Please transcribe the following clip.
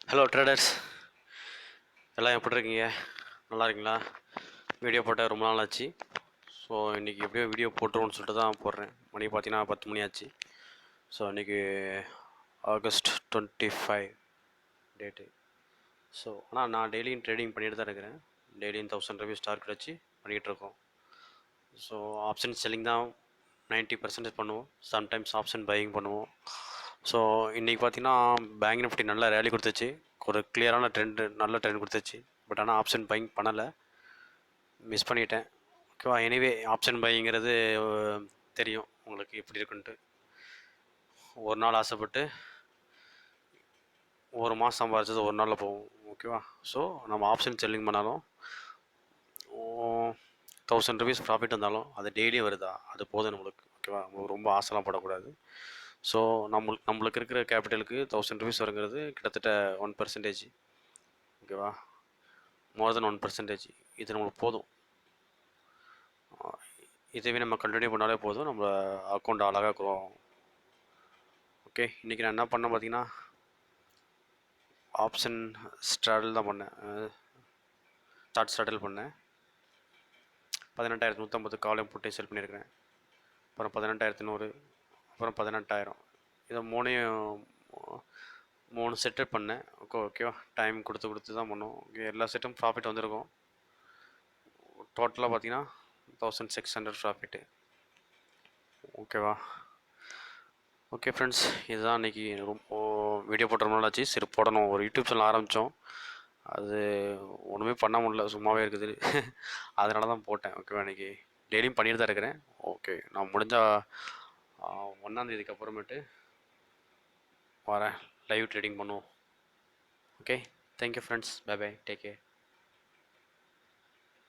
Hello traders, எல்லாம் எப்படி இருக்கீங்க? நல்லா இருக்கீங்களா? வீடியோ போட்டால் ரொம்ப நாள் ஆச்சு. ஸோ இன்றைக்கி எப்படியோ வீடியோ போட்டுருவோன்னு சொல்லிட்டு தான் போடுறேன். மணி பார்த்தீங்கன்னா 10 மணி ஆச்சு. ஸோ இன்றைக்கி ஆகஸ்ட் 25 டேட்டு. ஸோ ஆனால் நான் டெய்லியும் ட்ரேடிங் பண்ணிட்டு தான் இருக்கிறேன். டெய்லியும் 1000 ருபீஸ் டார்கெட் வச்சு பண்ணிகிட்ருக்கோம். ஸோ ஆப்ஷன் செல்லிங் தான் 90% பண்ணுவோம். சம்டைம்ஸ் ஆப்ஷன் பையிங் பண்ணுவோம். ஸோ இன்றைக்கி பார்த்தீங்கன்னா பேங்க் நிஃப்டி நல்லா ரேலி கொடுத்துச்சு. ஒரு கிளியரான ட்ரெண்டு, நல்ல ட்ரெண்ட் கொடுத்துச்சு. பட் ஆனால் ஆப்ஷன் பையிங் பண்ணலை, மிஸ் பண்ணிட்டேன். ஓகேவா? எனிவே ஆப்ஷன் பையிங்கிறது தெரியும் உங்களுக்கு எப்படி இருக்குன்ட்டு. ஒரு நாள் ஆசைப்பட்டு ஒரு மாதம் சம்பாதிச்சது ஒரு நாளில் போகும். ஓகேவா? ஸோ நம்ம ஆப்ஷன் செல்லிங் பண்ணாலும் 1000 ருபீஸ் ப்ராஃபிட் வந்தாலும் அது டெய்லியும் வருதா, அது போதும் நம்மளுக்கு. ஓகேவா? ரொம்ப ஆசைலாம் படக்கூடாது. ஸோ நம்மளுக்கு இருக்கிற கேபிட்டலுக்கு 1000 ருபீஸ் வருங்கிறது கிட்டத்தட்ட 1%. ஓகேவா? மோர் தென் 1%. இது நம்மளுக்கு போதும். இதுவே நம்ம கண்டினியூ பண்ணாலே போதும், நம்ம அக்கௌண்ட் அழகாக க்ரோ ஆகும். ஓகே, இன்றைக்கி நான் என்ன பண்ணேன் பார்த்தீங்கன்னா, ஆப்ஷன் ஸ்ட்ராடல் தான் பண்ணேன். ஸ்டார்ட் ஸ்ட்ராடல் பண்ணேன். 18,150 காலையும் போட்டு செல் பண்ணியிருக்கிறேன். அப்புறம் 18,100, அப்புறம் 18,000. இதை மூணு செட்டு பண்ணேன். ஓகேவா? டைம் கொடுத்து தான் பண்ணோம். ஓகே, எல்லா செட்டும் ப்ராஃபிட் வந்திருக்கும். டோட்டலாக பார்த்தீங்கன்னா 1600 ப்ராஃபிட்டு. ஓகேவா? ஓகே ஃப்ரெண்ட்ஸ், இதுதான் இன்றைக்கி ரொம்ப வீடியோ போட்டு ரொம்ப நாள் ஆச்சு. சரி போடணும், ஒரு யூடியூப் சேனல் ஆரம்பித்தோம். அது ஒன்றுமே பண்ண முடியல, சும்மாவே இருக்குது. அதனால தான் போட்டேன். ஓகேவா? இன்றைக்கி டெய்லியும் பண்ணிட்டு தான் இருக்கிறேன். ஓகே, நான் முடிஞ்சால் 1ஆம் தேதிக்கு அப்புறமேட்டு வரேன், லைவ் ட்ரேடிங் பண்ணுவோம். Okay, thank you friends, bye bye, take care.